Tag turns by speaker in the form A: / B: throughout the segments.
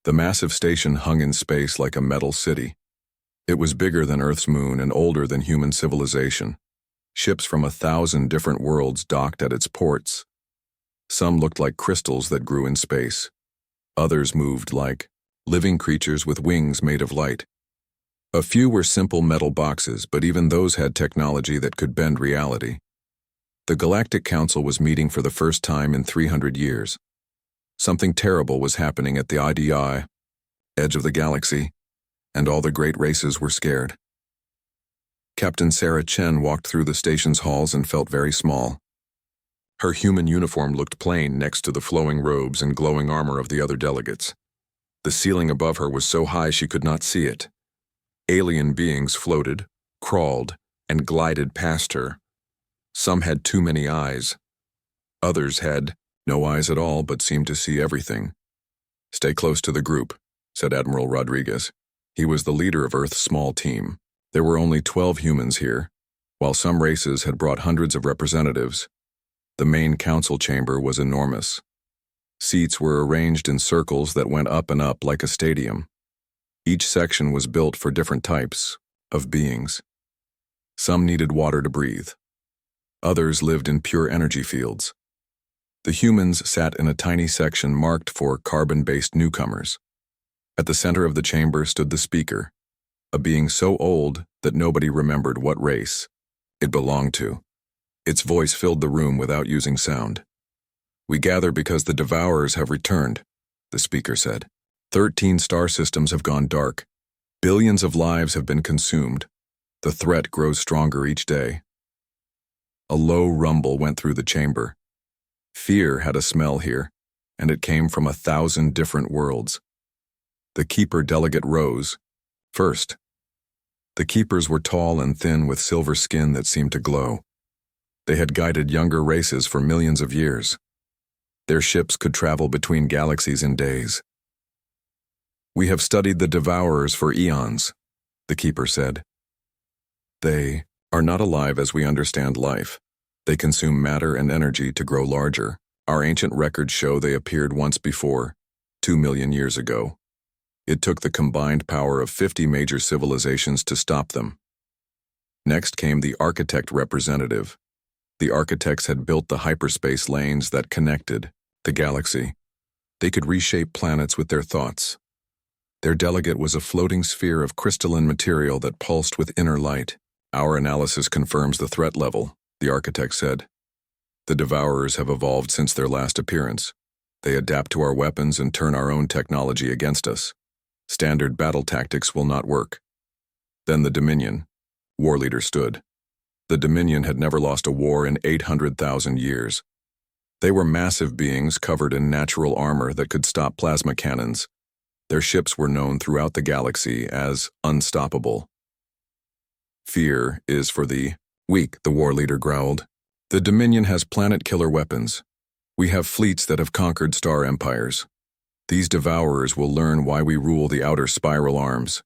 A: The massive station hung in space like a metal city. It was bigger than Earth's moon and older than human civilization. Ships from 1,000 different worlds docked at its ports. Some looked like crystals that grew in space. Others moved like living creatures with wings made of light. A few were simple metal boxes, but even those had technology that could bend reality. The Galactic Council was meeting for the first time in 300 years. Something terrible was happening at the IDI, edge of the galaxy, and all the great races were scared. Captain Sarah Chen walked through the station's halls and felt very small. Her human uniform looked plain next to the flowing robes and glowing armor of the other delegates. The ceiling above her was so high she could not see it. Alien beings floated, crawled, and glided past her. Some had too many eyes. Others had no eyes at all but seemed to see everything. "Stay close to the group," said Admiral Rodriguez. He was the leader of Earth's small team. There were only 12 humans here. While some races had brought hundreds of representatives, the main council chamber was enormous. Seats were arranged in circles that went up and up like a stadium. Each section was built for different types of beings. Some needed water to breathe. Others lived in pure energy fields. The humans sat in a tiny section marked for carbon-based newcomers. At the center of the chamber stood the speaker, a being so old that nobody remembered what race it belonged to. Its voice filled the room without using sound. "We gather because the Devourers have returned," the speaker said. 13 star systems have gone dark. Billions of lives have been consumed. The threat grows stronger each day. A low rumble went through the chamber. Fear had a smell here, and it came from 1,000 different worlds. The Keeper delegate rose first. The Keepers were tall and thin with silver skin that seemed to glow. They had guided younger races for millions of years. Their ships could travel between galaxies in days. "We have studied the Devourers for eons," the Keeper said. "They are not alive as we understand life. They consume matter and energy to grow larger. Our ancient records show they appeared once before, 2 million years ago. It took the combined power of 50 major civilizations to stop them." Next came the architect representative. The architects had built the hyperspace lanes that connected the galaxy. They could reshape planets with their thoughts. Their delegate was a floating sphere of crystalline material that pulsed with inner light. "Our analysis confirms the threat level," the architect said. "The Devourers have evolved since their last appearance. They adapt to our weapons and turn our own technology against us. Standard battle tactics will not work." Then the Dominion. War leader stood. The Dominion had never lost a war in 800,000 years. They were massive beings covered in natural armor that could stop plasma cannons. Their ships were known throughout the galaxy as unstoppable. "Fear is for the weak," the war leader growled. "The Dominion has planet-killer weapons. We have fleets that have conquered star empires. These Devourers will learn why we rule the outer spiral arms."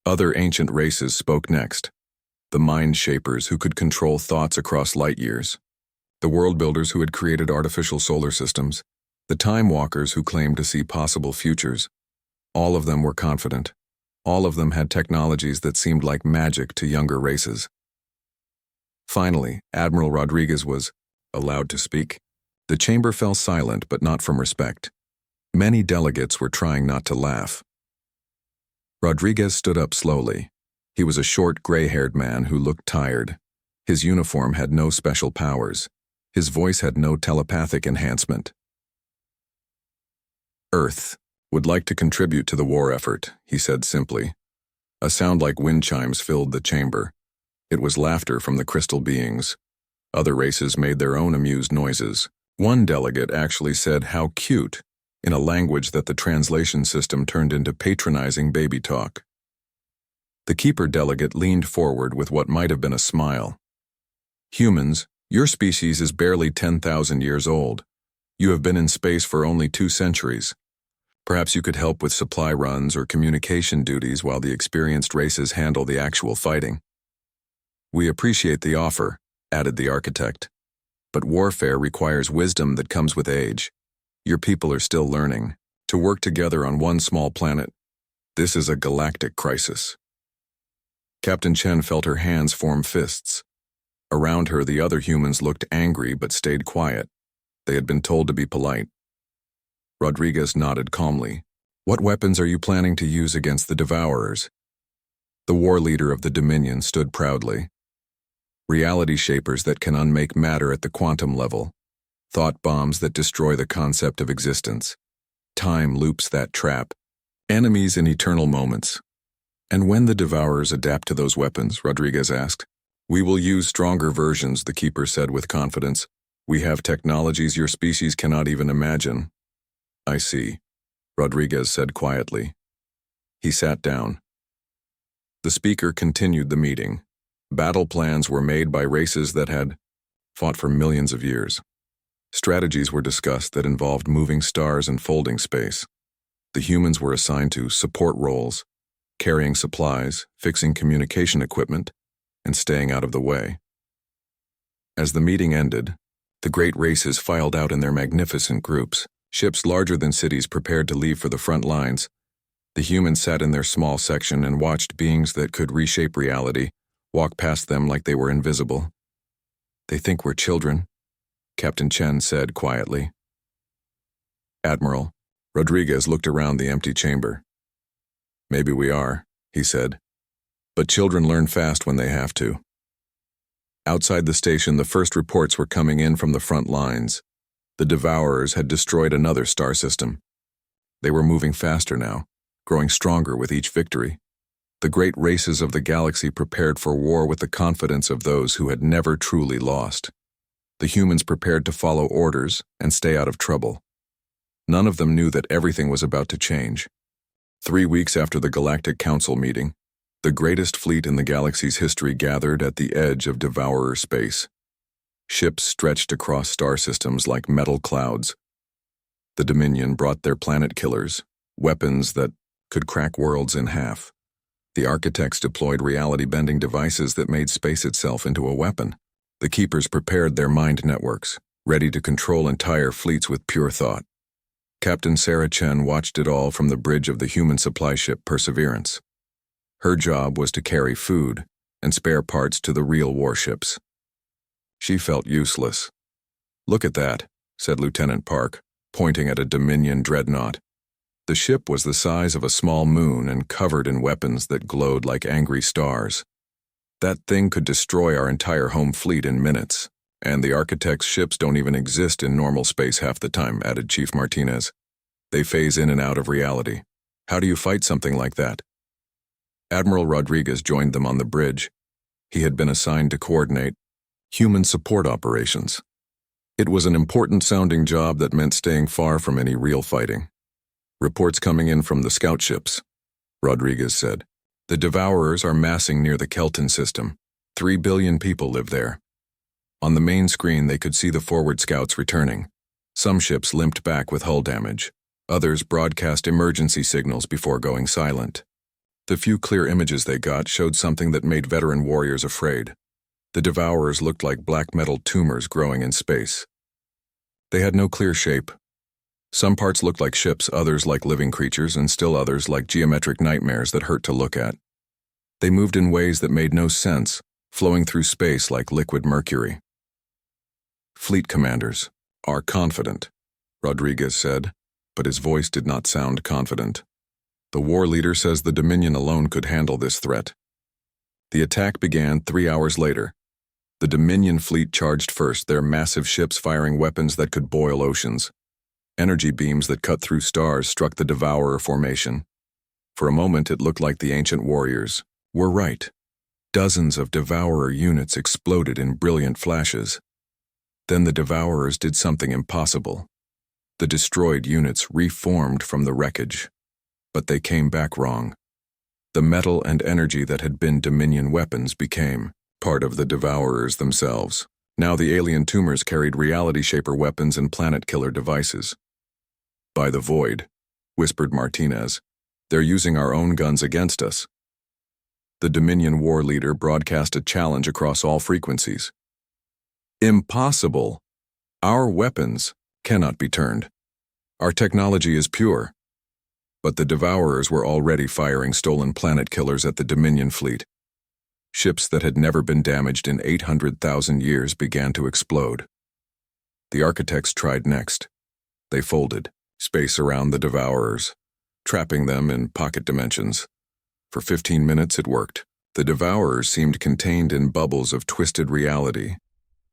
A: Other ancient races spoke next. The mind shapers who could control thoughts across light years. The world builders who had created artificial solar systems. The time walkers who claimed to see possible futures. All of them were confident. All of them had technologies that seemed like magic to younger races. Finally, Admiral Rodriguez was allowed to speak. The chamber fell silent, but not from respect. Many delegates were trying not to laugh. Rodriguez stood up slowly. He was a short, gray-haired man who looked tired. His uniform had no special powers. His voice had no telepathic enhancement. "Earth would like to contribute to the war effort," he said simply. A sound like wind chimes filled the chamber. It was laughter from the crystal beings. Other races made their own amused noises. One delegate actually said, "How cute," in a language that the translation system turned into patronizing baby talk. The Keeper delegate leaned forward with what might have been a smile. "Humans, your species is barely 10,000 years old. You have been in space for only 2 centuries. Perhaps you could help with supply runs or communication duties while the experienced races handle the actual fighting." "We appreciate the offer," added the architect. "But warfare requires wisdom that comes with age. Your people are still learning. to work together on one small planet. This is a galactic crisis. Captain Chen felt her hands form fists. Around her, the other humans looked angry but stayed quiet. They had been told to be polite. Rodriguez nodded calmly. What weapons are you planning to use against the Devourers? The war leader of the Dominion stood proudly. Reality shapers that can unmake matter at the quantum level. Thought bombs that destroy the concept of existence. Time loops that trap. Enemies in eternal moments. And when the Devourers adapt to those weapons, Rodriguez asked. We will use stronger versions, the Keeper said with confidence. We have technologies your species cannot even imagine. I see, Rodriguez said quietly. He sat down. The speaker continued the meeting. Battle plans were made by races that had fought for millions of years. Strategies were discussed that involved moving stars and folding space. The humans were assigned to support roles, carrying supplies, fixing communication equipment, and staying out of the way. As the meeting ended, the great races filed out in their magnificent groups, ships larger than cities prepared to leave for the front lines. The humans sat in their small section and watched beings that could reshape reality walk past them like they were invisible. They think we're children, Captain Chen said quietly. Admiral, Rodriguez looked around the empty chamber. Maybe we are, he said. But children learn fast when they have to. Outside the station, the first reports were coming in from the front lines. The Devourers had destroyed another star system. They were moving faster now, growing stronger with each victory. The great races of the galaxy prepared for war with the confidence of those who had never truly lost. The humans prepared to follow orders and stay out of trouble. None of them knew that everything was about to change. 3 weeks after the Galactic Council meeting, the greatest fleet in the galaxy's history gathered at the edge of Devourer space. Ships stretched across star systems like metal clouds. The Dominion brought their planet killers, weapons that could crack worlds in half. The architects deployed reality-bending devices that made space itself into a weapon. The Keepers prepared their mind networks, ready to control entire fleets with pure thought. Captain Sarah Chen watched it all from the bridge of the human supply ship Perseverance. Her job was to carry food and spare parts to the real warships. She felt useless. Look at that, said Lieutenant Park, pointing at a Dominion dreadnought. The ship was the size of a small moon and covered in weapons that glowed like angry stars. That thing could destroy our entire home fleet in minutes. And the architects' ships don't even exist in normal space half the time, added Chief Martinez. They phase in and out of reality. How do you fight something like that? Admiral Rodriguez joined them on the bridge. He had been assigned to coordinate human support operations. It was an important-sounding job that meant staying far from any real fighting. Reports coming in from the scout ships, Rodriguez said. The Devourers are massing near the Kelton system. 3 billion people live there. On the main screen, they could see the forward scouts returning. Some ships limped back with hull damage. Others broadcast emergency signals before going silent. The few clear images they got showed something that made veteran warriors afraid. The Devourers looked like black metal tumors growing in space. They had no clear shape. Some parts looked like ships, others like living creatures, and still others like geometric nightmares that hurt to look at. They moved in ways that made no sense, flowing through space like liquid mercury. Fleet commanders are confident, Rodriguez said, but his voice did not sound confident. The war leader says the Dominion alone could handle this threat. The attack began 3 hours later. The Dominion fleet charged first, their massive ships firing weapons that could boil oceans. Energy beams that cut through stars struck the Devourer formation. For a moment, it looked like the ancient warriors were right. Dozens of Devourer units exploded in brilliant flashes. Then the Devourers did something impossible. The destroyed units reformed from the wreckage. But they came back wrong. The metal and energy that had been Dominion weapons became part of the Devourers themselves. Now the alien tumors carried reality-shaper weapons and planet-killer devices. By the void, whispered Martinez. They're using our own guns against us. The Dominion war leader broadcast a challenge across all frequencies. Impossible! Our weapons cannot be turned. Our technology is pure. But the Devourers were already firing stolen planet killers at the Dominion fleet. Ships that had never been damaged in 800,000 years began to explode. The architects tried next. They folded space around the Devourers, trapping them in pocket dimensions. For 15 minutes it worked. The Devourers seemed contained in bubbles of twisted reality.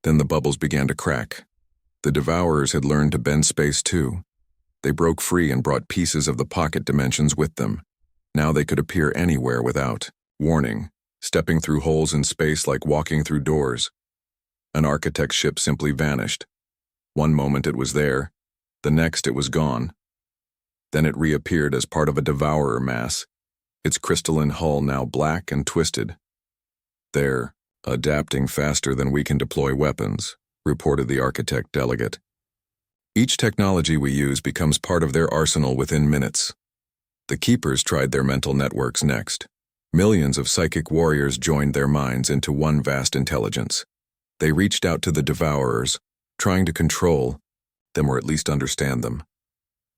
A: Then the bubbles began to crack. The Devourers had learned to bend space too. They broke free and brought pieces of the pocket dimensions with them. Now they could appear anywhere without warning, stepping through holes in space like walking through doors. An architect's ship simply vanished. One moment it was there, the next it was gone. Then it reappeared as part of a devourer mass, its crystalline hull now black and twisted. "They're adapting faster than we can deploy weapons," reported the architect delegate. "Each technology we use becomes part of their arsenal within minutes." The Keepers tried their mental networks next. Millions of psychic warriors joined their minds into one vast intelligence. They reached out to the Devourers, trying to control them or at least understand them.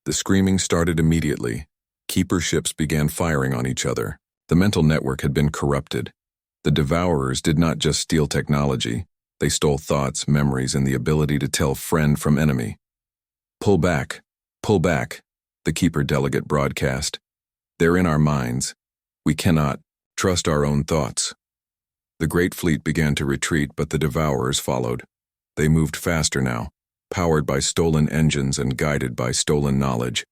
A: The screaming started immediately. Keeper ships began firing on each other. The mental network had been corrupted. The Devourers did not just steal technology, they stole thoughts, memories, and the ability to tell friend from enemy. Pull back, the Keeper delegate broadcast. "They're in our minds. We cannot trust our own thoughts." The great fleet began to retreat, but the Devourers followed. They moved faster now, powered by stolen engines and guided by stolen knowledge.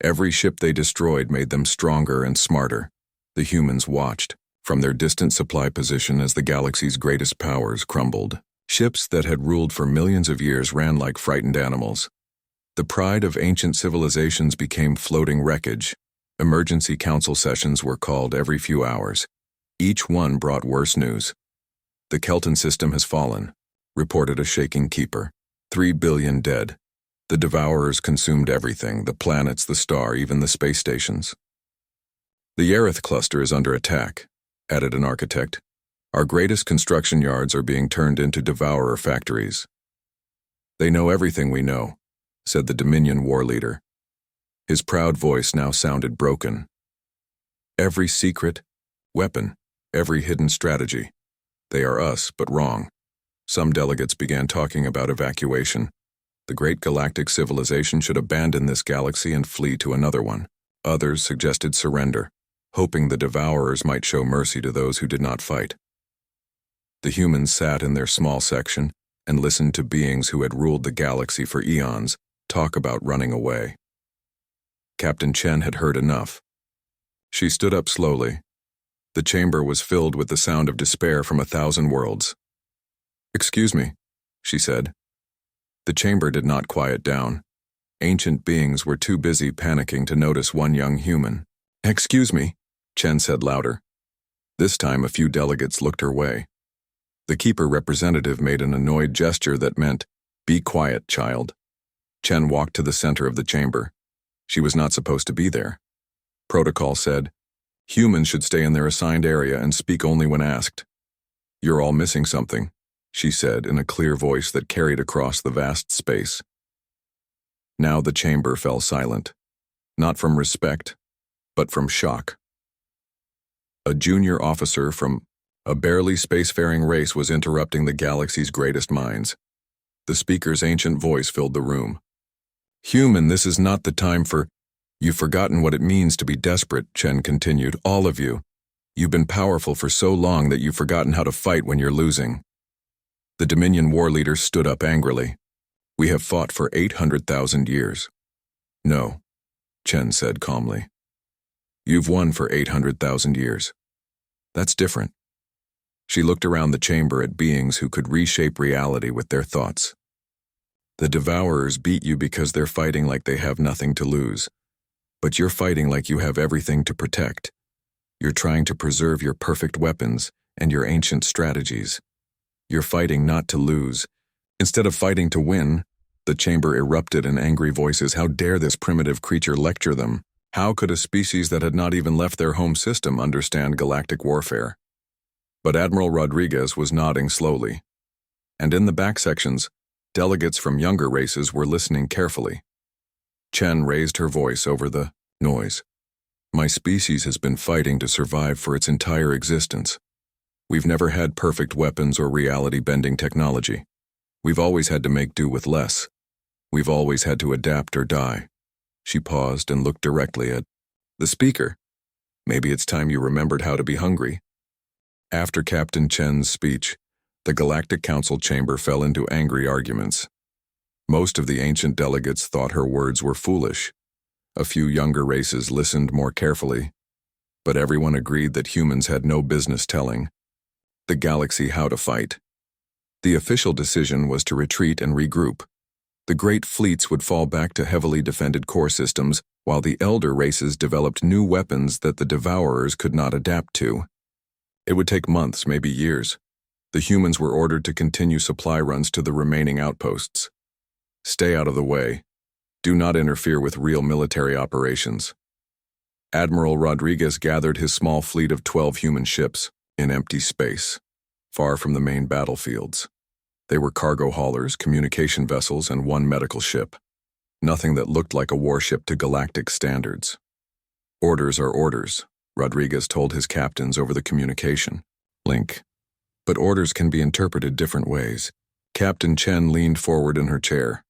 A: Every ship they destroyed made them stronger and smarter. The humans watched from their distant supply position as the galaxy's greatest powers crumbled. Ships that had ruled for millions of years ran like frightened animals. The pride of ancient civilizations became floating wreckage. Emergency council sessions were called every few hours. Each one brought worse news. "The Kelton system has fallen," reported a shaking Keeper. 3 billion dead. The Devourers consumed everything, the planets, the star, even the space stations. "The Yareth cluster is under attack," added an architect. "Our greatest construction yards are being turned into Devourer factories." "They know everything we know," said the Dominion war leader. His proud voice now sounded broken. "Every secret weapon, every hidden strategy. They are us, but wrong." Some delegates began talking about evacuation. The great galactic civilization should abandon this galaxy and flee to another one. Others suggested surrender, hoping the Devourers might show mercy to those who did not fight. The humans sat in their small section and listened to beings who had ruled the galaxy for eons talk about running away. Captain Chen had heard enough. She stood up slowly. The chamber was filled with the sound of despair from 1,000 worlds. "Excuse me," she said. The chamber did not quiet down. Ancient beings were too busy panicking to notice one young human. "Excuse me," Chen said louder. This time a few delegates looked her way. The Keeper representative made an annoyed gesture that meant, "Be quiet, child." Chen walked to the center of the chamber. She was not supposed to be there. Protocol said, "Humans should stay in their assigned area and speak only when asked." "You're all missing something," she said in a clear voice that carried across the vast space. Now the chamber fell silent, not from respect, but from shock. A junior officer from a barely spacefaring race was interrupting the galaxy's greatest minds. The speaker's ancient voice filled the room. "Human, this is not the time for... You've forgotten what it means to be desperate," Chen continued. "All of you. You've been powerful for so long that you've forgotten how to fight when you're losing." The Dominion war leader stood up angrily. "We have fought for 800,000 years. "No," Chen said calmly. "You've won for 800,000 years. That's different." She looked around the chamber at beings who could reshape reality with their thoughts. "The Devourers beat you because they're fighting like they have nothing to lose. But you're fighting like you have everything to protect. You're trying to preserve your perfect weapons and your ancient strategies. You're fighting not to lose. Instead of fighting to win." The chamber erupted in angry voices. How dare this primitive creature lecture them? How could a species that had not even left their home system understand galactic warfare? But Admiral Rodriguez was nodding slowly. And in the back sections, delegates from younger races were listening carefully. Chen raised her voice over the noise. My species has been fighting to survive for its entire existence. We've never had perfect weapons or reality-bending technology. We've always had to make do with less. We've always had to adapt or die." She paused and looked directly at the speaker. "Maybe it's time you remembered how to be hungry." After Captain Chen's speech, the Galactic Council chamber fell into angry arguments. Most of the ancient delegates thought her words were foolish. A few younger races listened more carefully, but everyone agreed that humans had no business telling the galaxy how to fight. The official decision was to retreat and regroup. The great fleets would fall back to heavily defended core systems, while the elder races developed new weapons that the Devourers could not adapt to. It would take months, maybe years. The humans were ordered to continue supply runs to the remaining outposts. "Stay out of the way. Do not interfere with real military operations." Admiral Rodriguez gathered his small fleet of 12 human ships in empty space, far from the main battlefields. They were cargo haulers, communication vessels, and one medical ship. Nothing that looked like a warship to galactic standards. "Orders are orders," Rodriguez told his captains over the communication link. "But orders can be interpreted different ways." Captain Chen leaned forward in her chair.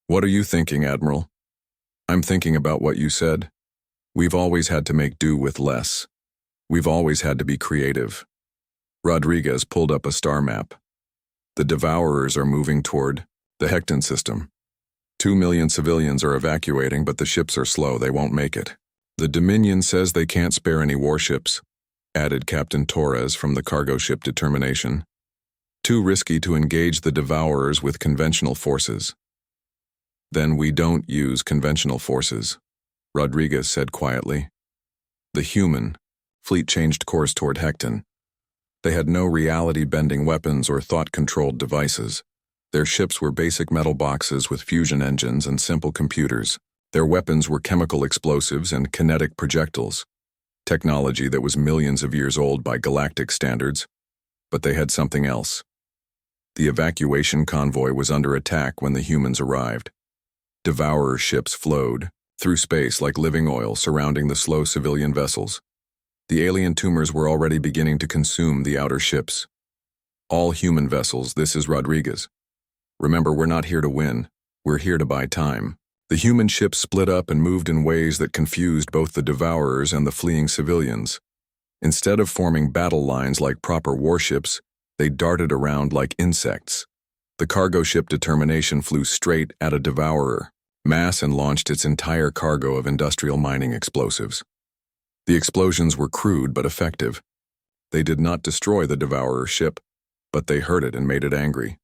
A: "What are you thinking, Admiral?" "I'm thinking about what you said. We've always had to make do with less. We've always had to be creative." Rodriguez pulled up a star map. "The Devourers are moving toward the Hecton system. 2 million civilians are evacuating, but the ships are slow. They won't make it. The Dominion says they can't spare any warships," added Captain Torres from the cargo ship Determination. "Too risky to engage the Devourers with conventional forces." "Then we don't use conventional forces," Rodriguez said quietly. The human fleet changed course toward Hecton. They had no reality-bending weapons or thought-controlled devices. Their ships were basic metal boxes with fusion engines and simple computers. Their weapons were chemical explosives and kinetic projectiles, technology that was millions of years old by galactic standards. But they had something else. The evacuation convoy was under attack when the humans arrived. Devourer ships flowed through space like living oil, surrounding the slow civilian vessels. The alien tumors were already beginning to consume the outer ships. "All human vessels, this is Rodriguez. Remember, we're not here to win. We're here to buy time." The human ships split up and moved in ways that confused both the Devourers and the fleeing civilians. Instead of forming battle lines like proper warships, they darted around like insects. The cargo ship Determination flew straight at a Devourer mass and launched its entire cargo of industrial mining explosives. The explosions were crude but effective. They did not destroy the Devourer ship, but they hurt it and made it angry.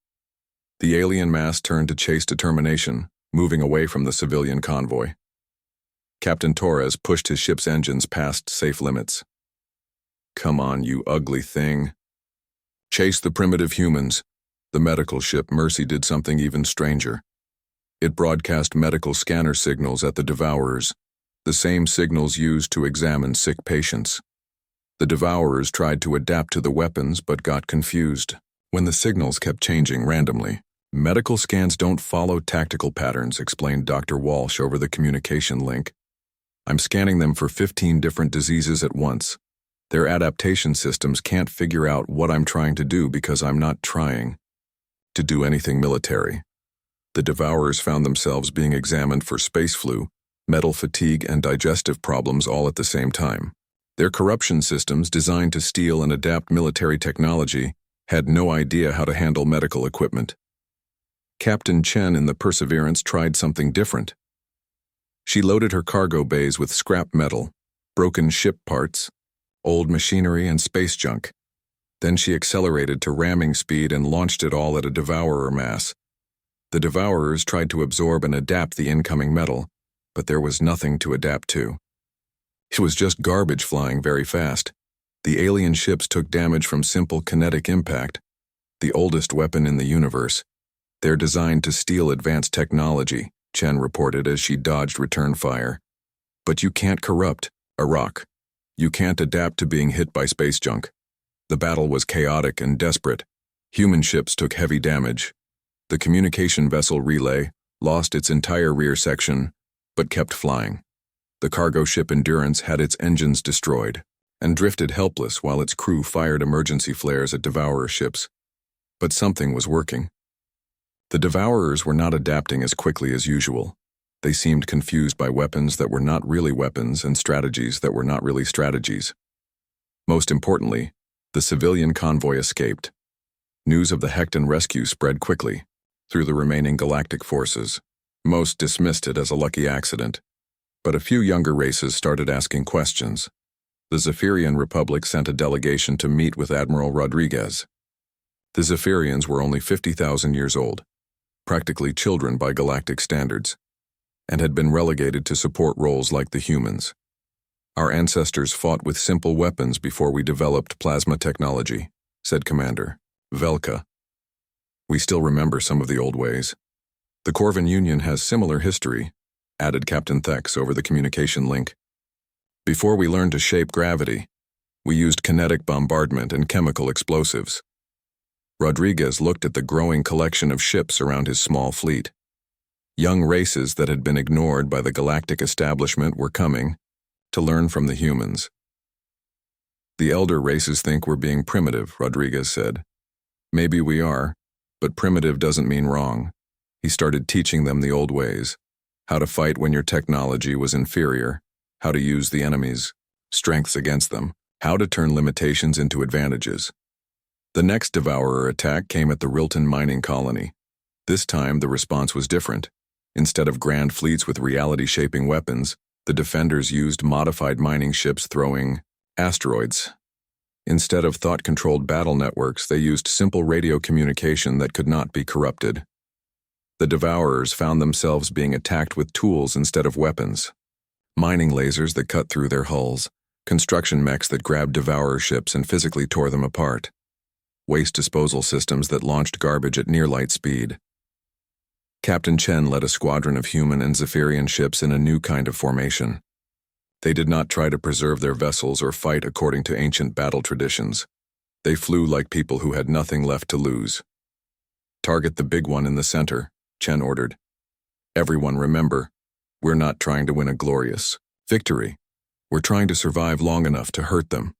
A: The alien mass turned to chase Determination, moving away from the civilian convoy. Captain Torres pushed his ship's engines past safe limits. "Come on, you ugly thing. Chase the primitive humans." The medical ship Mercy did something even stranger. It broadcast medical scanner signals at the Devourers, the same signals used to examine sick patients. The Devourers tried to adapt to the weapons but got confused when the signals kept changing randomly. "Medical scans don't follow tactical patterns," explained Dr. Walsh over the communication link. "I'm scanning them for 15 different diseases at once. Their adaptation systems can't figure out what I'm trying to do because I'm not trying to do anything military." The Devourers found themselves being examined for space flu, metal fatigue, and digestive problems all at the same time. Their corruption systems, designed to steal and adapt military technology, had no idea how to handle medical equipment. Captain Chen in the Perseverance tried something different. She loaded her cargo bays with scrap metal, broken ship parts, old machinery, and space junk. Then she accelerated to ramming speed and launched it all at a Devourer mass. The Devourers tried to absorb and adapt the incoming metal, but there was nothing to adapt to. It was just garbage flying very fast. The alien ships took damage from simple kinetic impact, the oldest weapon in the universe. "They're designed to steal advanced technology," Chen reported as she dodged return fire. "But you can't corrupt a rock. You can't adapt to being hit by space junk." The battle was chaotic and desperate. Human ships took heavy damage. The communication vessel Relay lost its entire rear section, but kept flying. The cargo ship Endurance had its engines destroyed and drifted helpless while its crew fired emergency flares at Devourer ships. But something was working. The Devourers were not adapting as quickly as usual. They seemed confused by weapons that were not really weapons and strategies that were not really strategies. Most importantly, the civilian convoy escaped. News of the Hecton rescue spread quickly through the remaining galactic forces. Most dismissed it as a lucky accident, but a few younger races started asking questions. The Zephyrian Republic sent a delegation to meet with Admiral Rodriguez. The Zephyrians were only 50,000 years old, practically children by galactic standards, and had been relegated to support roles like the humans. Our ancestors fought with simple weapons before we developed plasma technology, said Commander Velka. We still remember some of the old ways. The Corvin Union has similar history, added Captain Thex over the communication link. Before we learned to shape gravity, we used kinetic bombardment and chemical explosives. Rodriguez looked at the growing collection of ships around his small fleet. Young races that had been ignored by the galactic establishment were coming to learn from the humans. The elder races think we're being primitive, Rodriguez said. Maybe we are, but primitive doesn't mean wrong. He started teaching them the old ways, how to fight when your technology was inferior, how to use the enemy's strengths against them, how to turn limitations into advantages. The next Devourer attack came at the Rilton mining colony. This time the response was different. Instead of grand fleets with reality-shaping weapons, the defenders used modified mining ships throwing asteroids. Instead of thought-controlled battle networks, they used simple radio communication that could not be corrupted. The Devourers found themselves being attacked with tools instead of weapons. Mining lasers that cut through their hulls, construction mechs that grabbed Devourer ships and physically tore them apart, waste disposal systems that launched garbage at near-light speed. Captain Chen led a squadron of human and Zephyrian ships in a new kind of formation. They did not try to preserve their vessels or fight according to ancient battle traditions. They flew like people who had nothing left to lose. Target the big one in the center, Chen ordered. Everyone remember, we're not trying to win a glorious victory. We're trying to survive long enough to hurt them.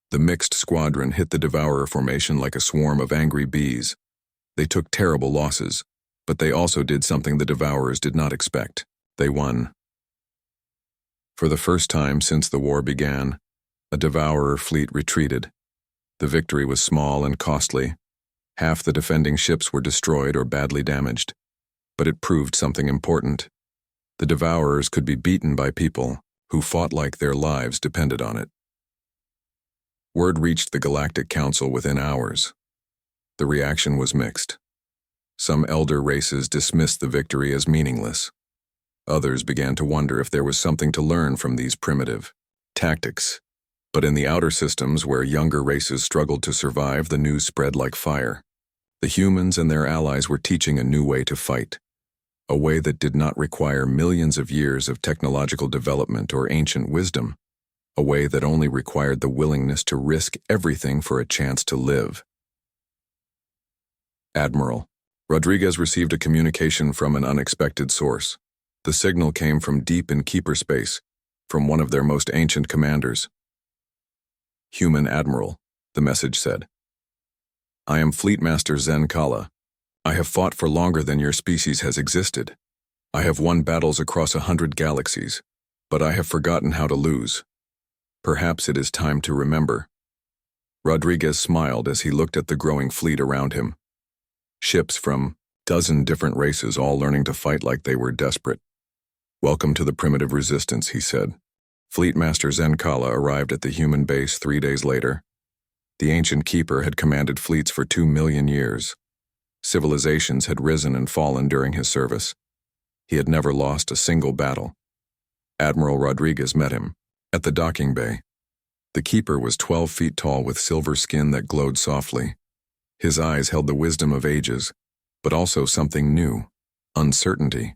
A: The mixed squadron hit the Devourer formation like a swarm of angry bees. They took terrible losses, but they also did something the Devourers did not expect. They won. For the first time since the war began, a Devourer fleet retreated. The victory was small and costly. Half the defending ships were destroyed or badly damaged. But it proved something important. The Devourers could be beaten by people who fought like their lives depended on it. Word reached the Galactic Council within hours. The reaction was mixed. Some elder races dismissed the victory as meaningless. Others began to wonder if there was something to learn from these primitive tactics. But in the outer systems where younger races struggled to survive, the news spread like fire. The humans and their allies were teaching a new way to fight, a way that did not require millions of years of technological development or ancient wisdom, a way that only required the willingness to risk everything for a chance to live. Admiral Rodriguez received a communication from an unexpected source. The signal came from deep in Keeper space, from one of their most ancient commanders. Human Admiral, the message said. I am Fleetmaster Zen Kala. I have fought for longer than your species has existed. I have won battles across 100 galaxies, but I have forgotten how to lose. Perhaps it is time to remember. Rodriguez smiled as he looked at the growing fleet around him. Ships from a dozen different races all learning to fight like they were desperate. Welcome to the primitive resistance, he said. Fleetmaster Zen Kala arrived at the human base 3 days later. The ancient keeper had commanded fleets for 2 million years. Civilizations had risen and fallen during his service. He had never lost a single battle. Admiral Rodriguez met him at the docking bay. The keeper was 12 feet tall with silver skin that glowed softly. His eyes held the wisdom of ages, but also something new, uncertainty.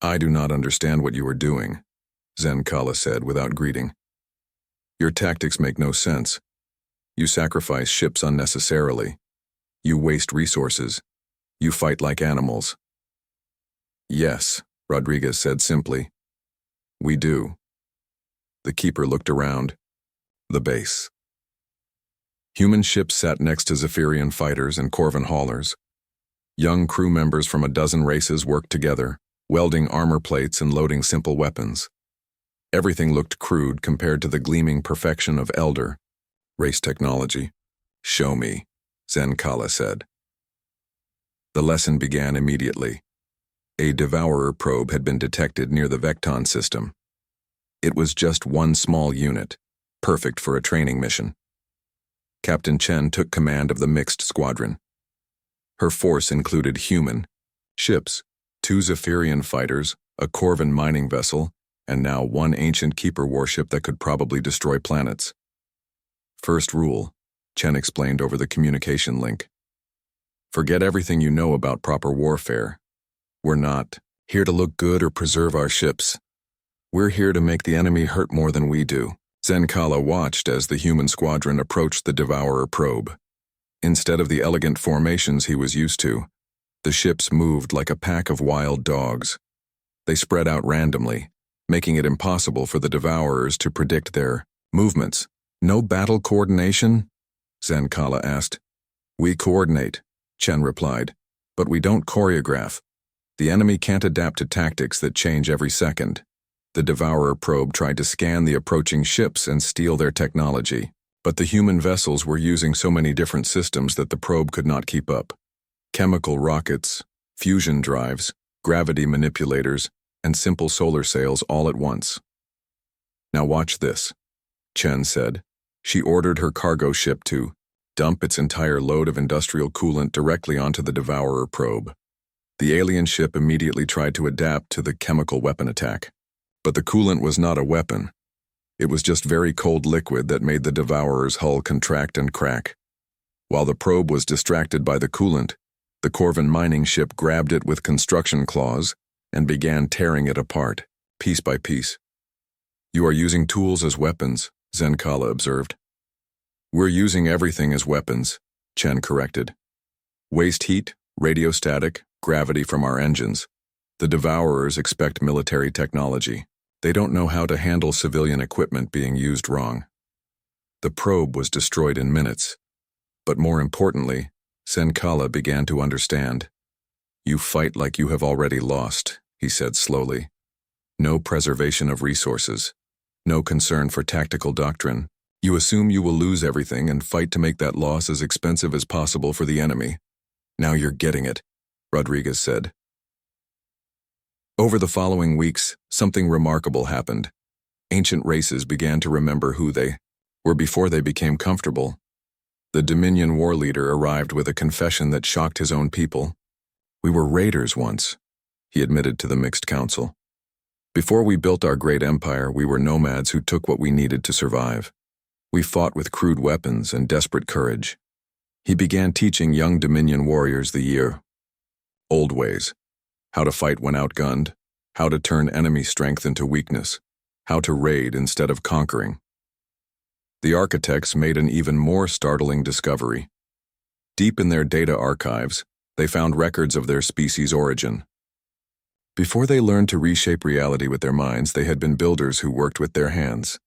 A: I do not understand what you are doing, Zen Kala said without greeting. Your tactics make no sense. You sacrifice ships unnecessarily. You waste resources. You fight like animals. Yes, Rodriguez said simply. We do. The keeper looked around. The base. Human ships sat next to Zephyrian fighters and Corvan haulers. Young crew members from a dozen races worked together, welding armor plates and loading simple weapons. Everything looked crude compared to the gleaming perfection of Elder race technology. "Show me," Zen Kala said. The lesson began immediately. A Devourer probe had been detected near the Vecton system. It was just one small unit, perfect for a training mission. Captain Chen took command of the mixed squadron. Her force included human ships, 2 Zephyrian fighters, a Corvan mining vessel, and now 1 ancient keeper warship that could probably destroy planets. "First rule," Chen explained over the communication link. "Forget everything you know about proper warfare. We're not here to look good or preserve our ships. We're here to make the enemy hurt more than we do." Zen Kala watched as the human squadron approached the Devourer probe. Instead of the elegant formations he was used to, the ships moved like a pack of wild dogs. They spread out randomly, making it impossible for the Devourers to predict their movements. "No battle coordination?" Zen Kala asked. "We coordinate," Chen replied, "but we don't choreograph. The enemy can't adapt to tactics that change every second." The Devourer probe tried to scan the approaching ships and steal their technology, but the human vessels were using so many different systems that the probe could not keep up. Chemical rockets, fusion drives, gravity manipulators, and simple solar sails all at once. "Now watch this," Chen said. She ordered her cargo ship to dump its entire load of industrial coolant directly onto the Devourer probe. The alien ship immediately tried to adapt to the chemical weapon attack. But the coolant was not a weapon. It was just very cold liquid that made the Devourer's hull contract and crack. While the probe was distracted by the coolant, the Corvan mining ship grabbed it with construction claws and began tearing it apart, piece by piece. "You are using tools as weapons," Zen Kala observed. "We're using everything as weapons," Chen corrected. "Waste heat, radiostatic, gravity from our engines. The Devourers expect military technology. They don't know how to handle civilian equipment being used wrong." The probe was destroyed in minutes. But more importantly, Zen Kala began to understand. "You fight like you have already lost," he said slowly. "No preservation of resources. No concern for tactical doctrine. You assume you will lose everything and fight to make that loss as expensive as possible for the enemy. Now you're getting it," Rodriguez said. Over the following weeks, something remarkable happened. Ancient races began to remember who they were before they became comfortable. The Dominion war leader arrived with a confession that shocked his own people. "We were raiders once," he admitted to the mixed council. "Before we built our great empire, we were nomads who took what we needed to survive. We fought with crude weapons and desperate courage." He began teaching young Dominion warriors the old ways. How to fight when outgunned, how to turn enemy strength into weakness, how to raid instead of conquering. The architects made an even more startling discovery. Deep in their data archives, they found records of their species' origin. Before they learned to reshape reality with their minds, they had been builders who worked with their hands.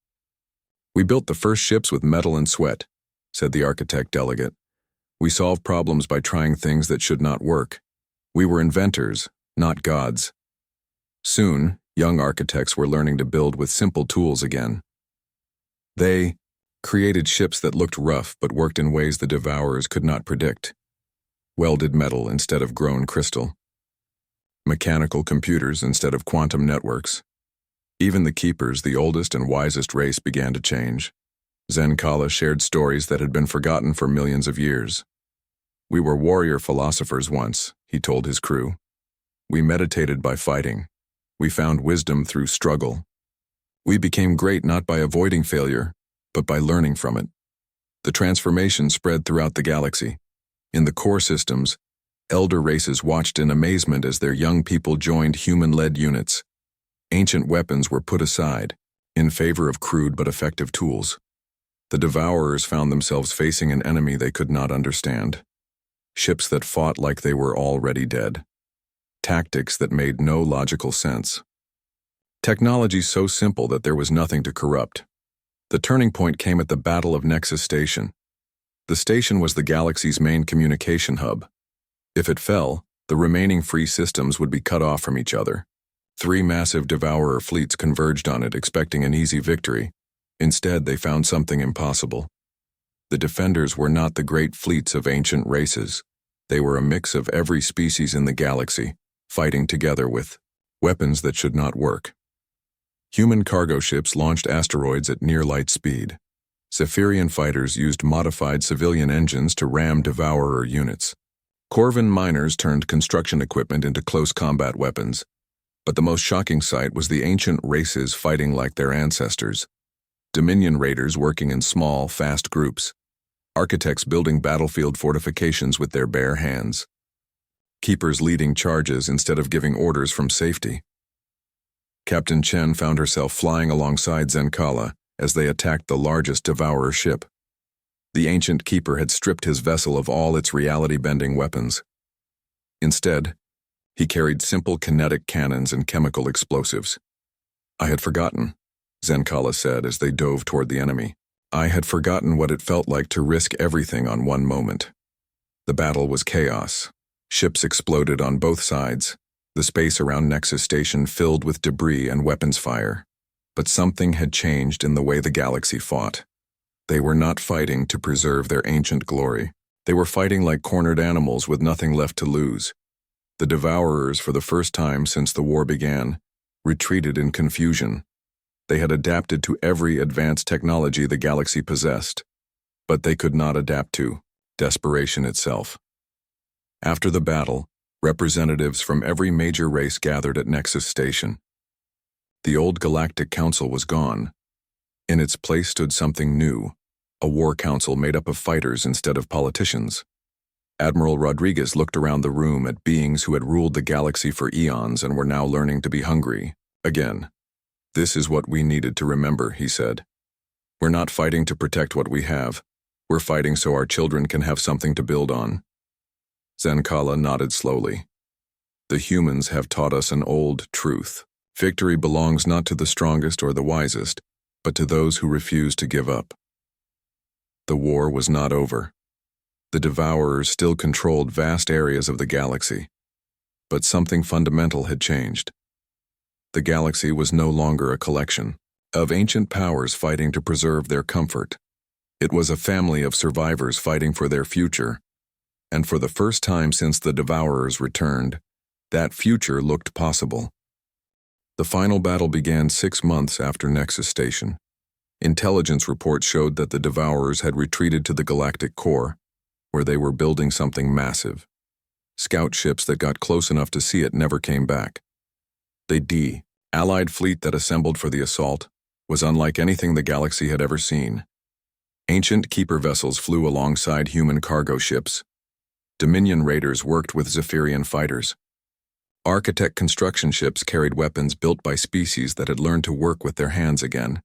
A: "We built the first ships with metal and sweat," said the architect delegate. "We solved problems by trying things that should not work. We were inventors, not gods." Soon, young architects were learning to build with simple tools again. They created ships that looked rough but worked in ways the Devourers could not predict. Welded metal instead of grown crystal. Mechanical computers instead of quantum networks. Even the Keepers, the oldest and wisest race, began to change. Zen Kala shared stories that had been forgotten for millions of years. "We were warrior philosophers once," he told his crew. "We meditated by fighting. We found wisdom through struggle. We became great not by avoiding failure, but by learning from it." The transformation spread throughout the galaxy. In the core systems, elder races watched in amazement as their young people joined human-led units. Ancient weapons were put aside, in favor of crude but effective tools. The Devourers found themselves facing an enemy they could not understand. Ships that fought like they were already dead. Tactics that made no logical sense. Technology so simple that there was nothing to corrupt. The turning point came at the Battle of Nexus Station. The station was the galaxy's main communication hub. If it fell, the remaining free systems would be cut off from each other. 3 massive Devourer fleets converged on it, expecting an easy victory. Instead, they found something impossible. The defenders were not the great fleets of ancient races. They were a mix of every species in the galaxy, fighting together with weapons that should not work. Human cargo ships launched asteroids at near-light speed. Zephyrian fighters used modified civilian engines to ram Devourer units. Corvan miners turned construction equipment into close combat weapons. But the most shocking sight was the ancient races fighting like their ancestors. Dominion raiders working in small, fast groups. Architects building battlefield fortifications with their bare hands. Keepers leading charges instead of giving orders from safety. Captain Chen found herself flying alongside Zenkala as they attacked the largest Devourer ship. The ancient keeper had stripped his vessel of all its reality-bending weapons. Instead, he carried simple kinetic cannons and chemical explosives. "I had forgotten," Zenkala said as they dove toward the enemy. "I had forgotten what it felt like to risk everything on one moment." The battle was chaos. Ships exploded on both sides, the space around Nexus Station filled with debris and weapons fire. But something had changed in the way the galaxy fought. They were not fighting to preserve their ancient glory. They were fighting like cornered animals with nothing left to lose. The Devourers, for the first time since the war began, retreated in confusion. They had adapted to every advanced technology the galaxy possessed, but they could not adapt to desperation itself. After the battle, representatives from every major race gathered at Nexus Station. The old Galactic Council was gone. In its place stood something new, a war council made up of fighters instead of politicians. Admiral Rodriguez looked around the room at beings who had ruled the galaxy for eons and were now learning to be hungry again. "This is what we needed to remember," he said. "We're not fighting to protect what we have. We're fighting so our children can have something to build on." Zenkala nodded slowly. "The humans have taught us an old truth. Victory belongs not to the strongest or the wisest, but to those who refuse to give up." The war was not over. The Devourers still controlled vast areas of the galaxy. But something fundamental had changed. The galaxy was no longer a collection of ancient powers fighting to preserve their comfort. It was a family of survivors fighting for their future. And for the first time since the Devourers returned, that future looked possible. The final battle began 6 months after Nexus Station. Intelligence reports showed that the Devourers had retreated to the galactic core, where they were building something massive. Scout ships that got close enough to see it never came back. The Allied fleet that assembled for the assault was unlike anything the galaxy had ever seen. Ancient keeper vessels flew alongside human cargo ships. Dominion raiders worked with Zephyrian fighters. Architect construction ships carried weapons built by species that had learned to work with their hands again.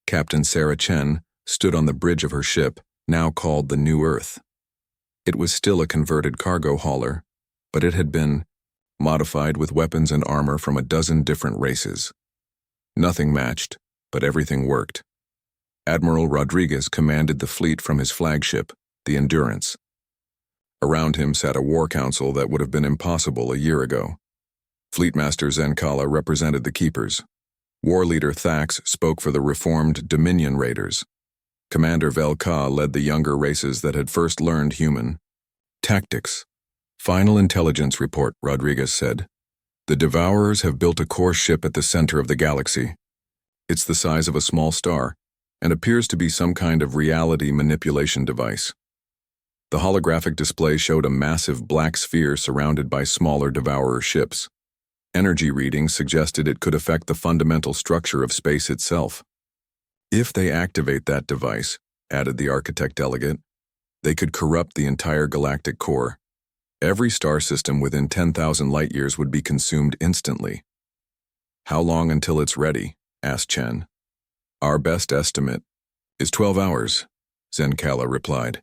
A: Captain Sarah Chen stood on the bridge of her ship, now called the New Earth. It was still a converted cargo hauler, but it had been modified with weapons and armor from a dozen different races. Nothing matched, but everything worked. Admiral Rodriguez commanded the fleet from his flagship, the Endurance. Around him sat a war council that would have been impossible a year ago. Fleetmaster Zenkala represented the keepers. War leader Thax spoke for the reformed Dominion raiders. Commander Velka led the younger races that had first learned human tactics. "Final intelligence report," Rodriguez said. "The Devourers have built a core ship at the center of the galaxy. It's the size of a small star and appears to be some kind of reality manipulation device." The holographic display showed a massive black sphere surrounded by smaller Devourer ships. Energy readings suggested it could affect the fundamental structure of space itself. "If they activate that device," added the architect delegate, "they could corrupt the entire galactic core. Every star system within 10,000 light-years would be consumed instantly." "How long until it's ready?" asked Chen. "Our best estimate is 12 hours, Zenkala replied.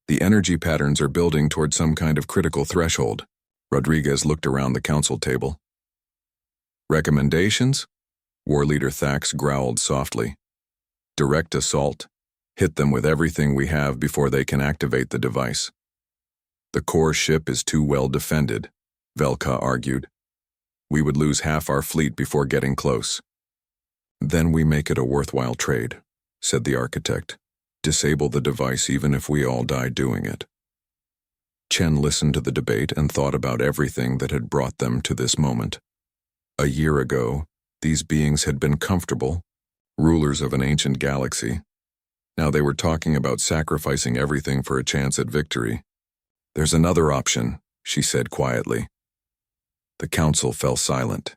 A: "The energy patterns are building toward some kind of critical threshold." Rodriguez looked around the council table. "Recommendations?" War Leader Thax growled softly. Direct assault. Hit them with everything we have before they can activate the device. The core ship is too well defended, Velka argued. We would lose half our fleet before getting close. Then we make it a worthwhile trade, said the architect. Disable the device even if we all die doing it. Chen listened to the debate and thought about everything that had brought them to this moment. A year ago, these beings had been comfortable, rulers of an ancient galaxy. Now they were talking about sacrificing everything for a chance at victory. There's another option, she said quietly. The council fell silent.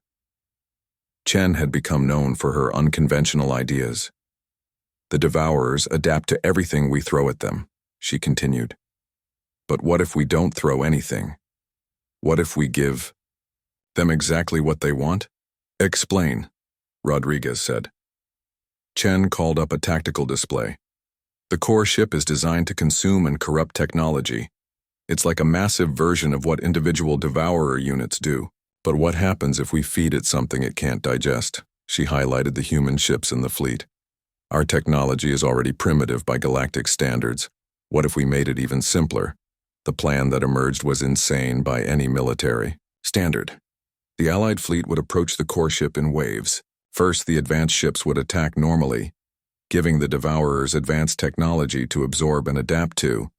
A: Chen had become known for her unconventional ideas. The Devourers adapt to everything we throw at them, she continued. But what if we don't throw anything? What if we give them exactly what they want? Explain, Rodriguez said. Chen called up a tactical display. The core ship is designed to consume and corrupt technology. It's like a massive version of what individual Devourer units do. But what happens if we feed it something it can't digest? She highlighted the human ships in the fleet. Our technology is already primitive by galactic standards. What if we made it even simpler? The plan that emerged was insane by any military standard. The Allied fleet would approach the core ship in waves. First, the advanced ships would attack normally, giving the Devourers advanced technology to absorb and adapt to.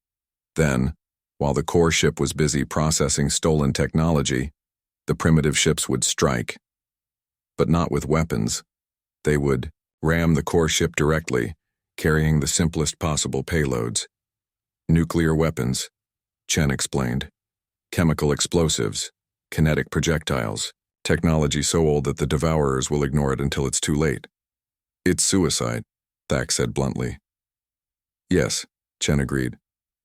A: Then, while the core ship was busy processing stolen technology, the primitive ships would strike. But not with weapons. They would ram the core ship directly, carrying the simplest possible payloads. Nuclear weapons, Chen explained. Chemical explosives, kinetic projectiles, technology so old that the Devourers will ignore it until it's too late. It's suicide, Thax said bluntly. Yes, Chen agreed,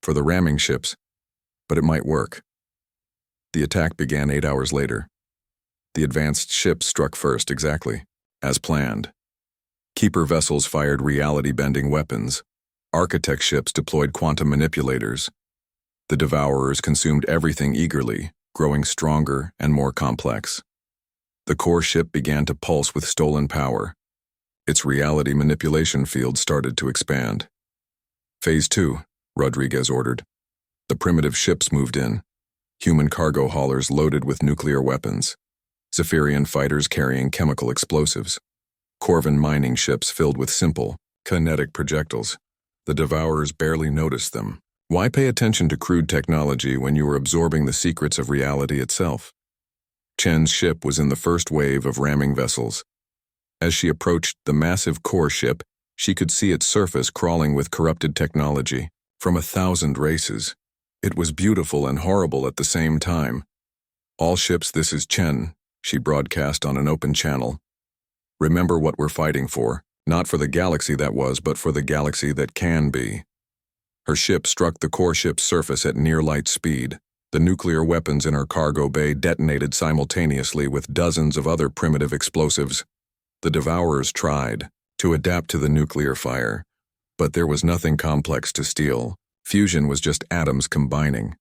A: for the ramming ships, but it might work. The attack began 8 hours later. The advanced ships struck first exactly, as planned. Keeper vessels fired reality-bending weapons. Architect ships deployed quantum manipulators. The Devourers consumed everything eagerly, growing stronger and more complex. The core ship began to pulse with stolen power. Its reality manipulation field started to expand. Phase 2, Rodriguez ordered. The primitive ships moved in. Human cargo haulers loaded with nuclear weapons. Zephyrian fighters carrying chemical explosives. Corvin mining ships filled with simple, kinetic projectiles. The Devourers barely noticed them. Why pay attention to crude technology when you were absorbing the secrets of reality itself? Chen's ship was in the first wave of ramming vessels. As she approached the massive core ship, she could see its surface crawling with corrupted technology from 1,000 races. It was beautiful and horrible at the same time. All ships, this is Chen, she broadcast on an open channel. Remember what we're fighting for, not for the galaxy that was, but for the galaxy that can be. Her ship struck the core ship's surface at near light speed. The nuclear weapons in her cargo bay detonated simultaneously with dozens of other primitive explosives. The Devourers tried to adapt to the nuclear fire, but there was nothing complex to steal. Fusion was just atoms combining.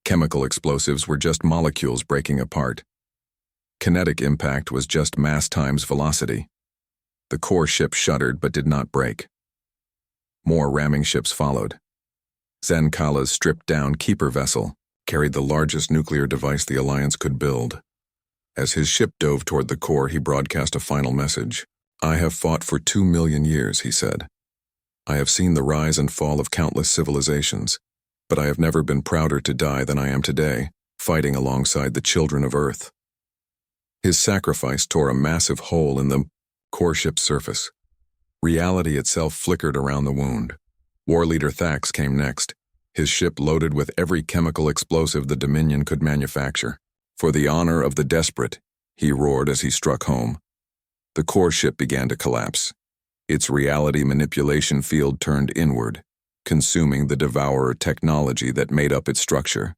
A: Chemical explosives were just molecules breaking apart. Kinetic impact was just mass times velocity. The core ship shuddered but did not break. More ramming ships followed. Zen Kala's stripped-down Keeper vessel carried the largest nuclear device the Alliance could build. As his ship dove toward the core, he broadcast a final message. I have fought for 2 million years, he said. I have seen the rise and fall of countless civilizations, but I have never been prouder to die than I am today, fighting alongside the children of Earth. His sacrifice tore a massive hole in the core ship's surface. Reality itself flickered around the wound. War Leader Thax came next, his ship loaded with every chemical explosive the Dominion could manufacture. For the honor of the desperate, he roared as he struck home. The core ship began to collapse. Its reality manipulation field turned inward, consuming the Devourer technology that made up its structure.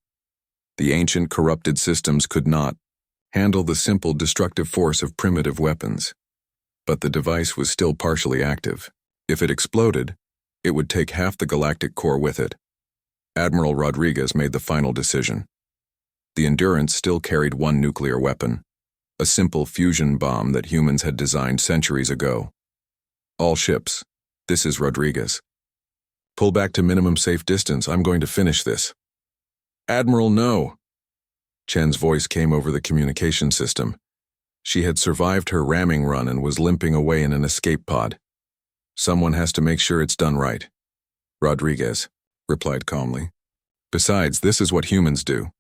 A: The ancient corrupted systems could not handle the simple destructive force of primitive weapons. But the device was still partially active. If it exploded, it would take half the galactic core with it. Admiral Rodriguez made the final decision. The Endurance still carried one nuclear weapon. a simple fusion bomb that humans had designed centuries ago. All ships, this is Rodriguez. Pull back to minimum safe distance, I'm going to finish this. Admiral, no. Chen's voice came over the communication system. She had survived her ramming run and was limping away in an escape pod. Someone has to make sure it's done right. Rodriguez replied calmly. Besides, this is what humans do.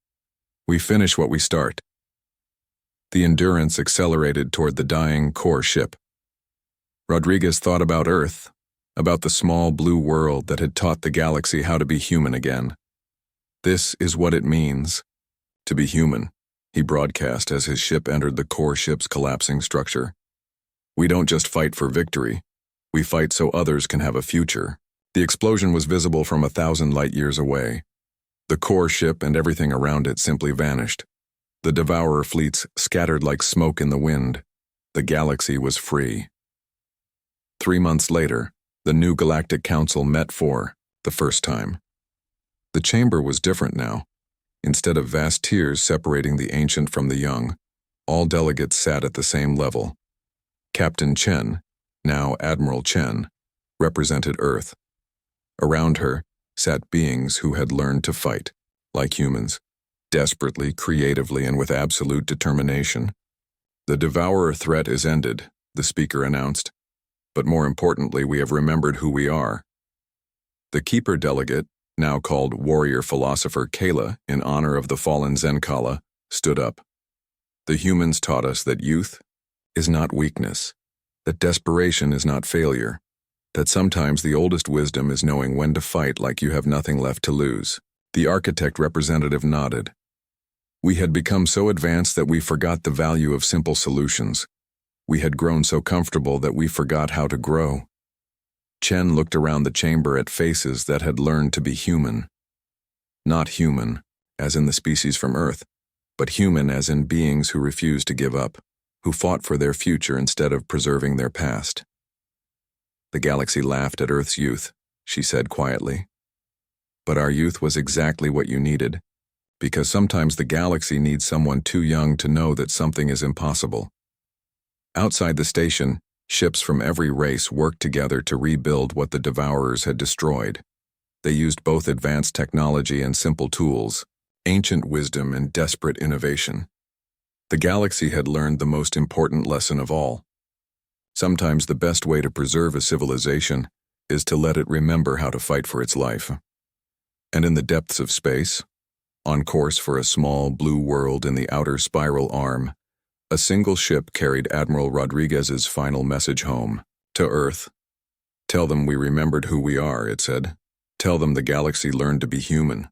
A: We finish what we start. The Endurance accelerated toward the dying core ship. Rodriguez thought about Earth, about the small blue world that had taught the galaxy how to be human again. This is what it means to be human, he broadcast as his ship entered the core ship's collapsing structure. We don't just fight for victory, we fight so others can have a future. The explosion was visible from 1,000 light-years away. The core ship and everything around it simply vanished. The Devourer fleets scattered like smoke in the wind. The galaxy was free. 3 months later, the new Galactic Council met for the first time. The chamber was different now. Instead of vast tiers separating the ancient from the young, all delegates sat at the same level. Captain Chen, now Admiral Chen, represented Earth. Around her sat beings who had learned to fight, like humans, desperately, creatively, and with absolute determination. The Devourer threat is ended, the speaker announced. But more importantly, we have remembered who we are. The Keeper delegate, now called Warrior Philosopher Kayla in honor of the fallen Zenkala, stood up. The humans taught us that youth is not weakness, that desperation is not failure, that sometimes the oldest wisdom is knowing when to fight like you have nothing left to lose. The architect representative nodded. We had become so advanced that we forgot the value of simple solutions. We had grown so comfortable that we forgot how to grow. Chen looked around the chamber at faces that had learned to be human. Not human, as in the species from Earth, but human as in beings who refused to give up, who fought for their future instead of preserving their past. The galaxy laughed at Earth's youth, she said quietly. But our youth was exactly what you needed, because sometimes the galaxy needs someone too young to know that something is impossible. Outside the station, ships from every race worked together to rebuild what the Devourers had destroyed. They used both advanced technology and simple tools, ancient wisdom and desperate innovation. The galaxy had learned the most important lesson of all. Sometimes the best way to preserve a civilization is to let it remember how to fight for its life. And in the depths of space, on course for a small blue world in the outer spiral arm, a single ship carried Admiral Rodriguez's final message home, to Earth. Tell them we remembered who we are, it said. Tell them the galaxy learned to be human.